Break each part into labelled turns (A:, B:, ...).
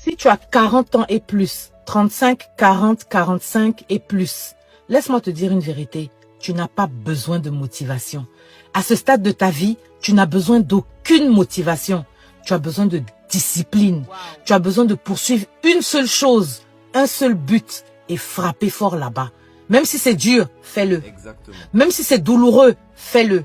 A: Si tu as 40 ans et plus, 35, 40, 45 et plus, laisse-moi te dire une vérité. Tu n'as pas besoin de motivation. À ce stade de ta vie, tu n'as besoin d'aucune motivation. Tu as besoin de discipline. Tu as besoin de poursuivre une seule chose, un seul but et frapper fort là-bas. Même si c'est dur, fais-le. Même si c'est douloureux, fais-le.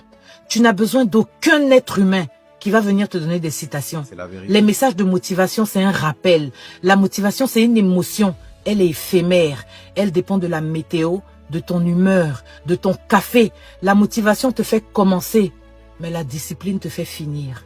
A: Tu n'as besoin d'aucun être humain qui va venir te donner des citations. Les messages de motivation, c'est un rappel. La motivation, c'est une émotion. Elle est éphémère. Elle dépend de la météo, de ton humeur, de ton café. La motivation te fait commencer, mais la discipline te fait finir.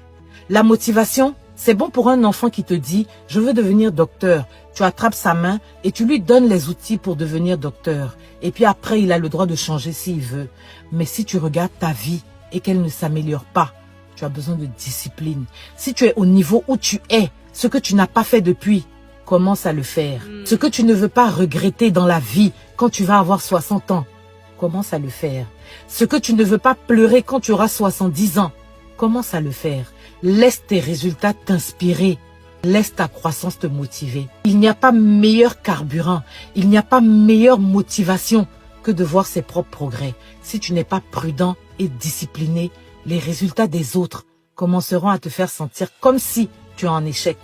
A: La motivation, c'est bon pour un enfant qui te dit « Je veux devenir docteur ». Tu attrapes sa main et tu lui donnes les outils pour devenir docteur. Et puis après, il a le droit de changer s'il veut. Mais si tu regardes ta vie et qu'elle ne s'améliore pas, tu as besoin de discipline. Si tu es au niveau où tu es, ce que tu n'as pas fait depuis, commence à le faire. Ce que tu ne veux pas regretter dans la vie quand tu vas avoir 60 ans, commence à le faire. Ce que tu ne veux pas pleurer quand tu auras 70 ans, commence à le faire. Laisse tes résultats t'inspirer. Laisse ta croissance te motiver. Il n'y a pas meilleur carburant, il n'y a pas meilleure motivation que de voir ses propres progrès. Si tu n'es pas prudent et discipliné, les résultats des autres commenceront à te faire sentir comme si tu es en échec.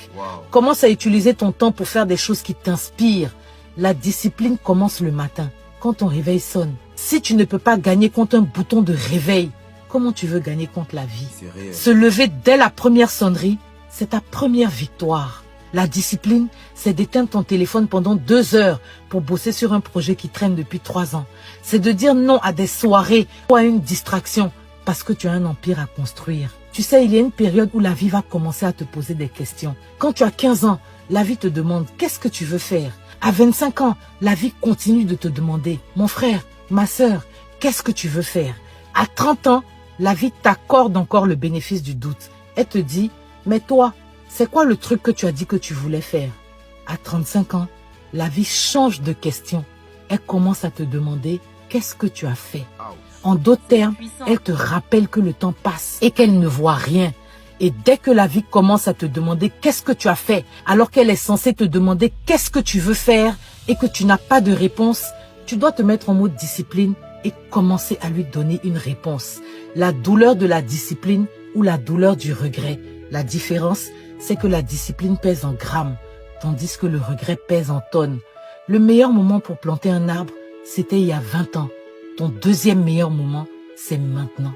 A: Commence à utiliser ton temps pour faire des choses qui t'inspirent. La discipline commence le matin, quand ton réveil sonne. Si tu ne peux pas gagner contre un bouton de réveil, comment tu veux gagner contre la vie? Se lever dès la première sonnerie, c'est ta première victoire. La discipline, c'est d'éteindre ton téléphone pendant 2 heures pour bosser sur un projet qui traîne depuis 3 ans. C'est de dire non à des soirées ou à une distraction parce que tu as un empire à construire. Tu sais, il y a une période où la vie va commencer à te poser des questions. Quand tu as 15 ans, la vie te demande qu'est-ce que tu veux faire. À 25 ans, la vie continue de te demander, mon frère, ma sœur, qu'est-ce que tu veux faire? À 30 ans, la vie t'accorde encore le bénéfice du doute. Elle te dit, mais toi, c'est quoi le truc que tu as dit que tu voulais faire? À 35 ans, la vie change de question. Elle commence à te demander, qu'est-ce que tu as fait? En d'autres termes, elle te rappelle que le temps passe et qu'elle ne voit rien. Et dès que la vie commence à te demander qu'est-ce que tu as fait, alors qu'elle est censée te demander qu'est-ce que tu veux faire et que tu n'as pas de réponse, tu dois te mettre en mode discipline et commencer à lui donner une réponse. La douleur de la discipline ou la douleur du regret. La différence, c'est que la discipline pèse en grammes, tandis que le regret pèse en tonnes. Le meilleur moment pour planter un arbre, c'était il y a 20 ans. Ton deuxième meilleur moment, c'est maintenant.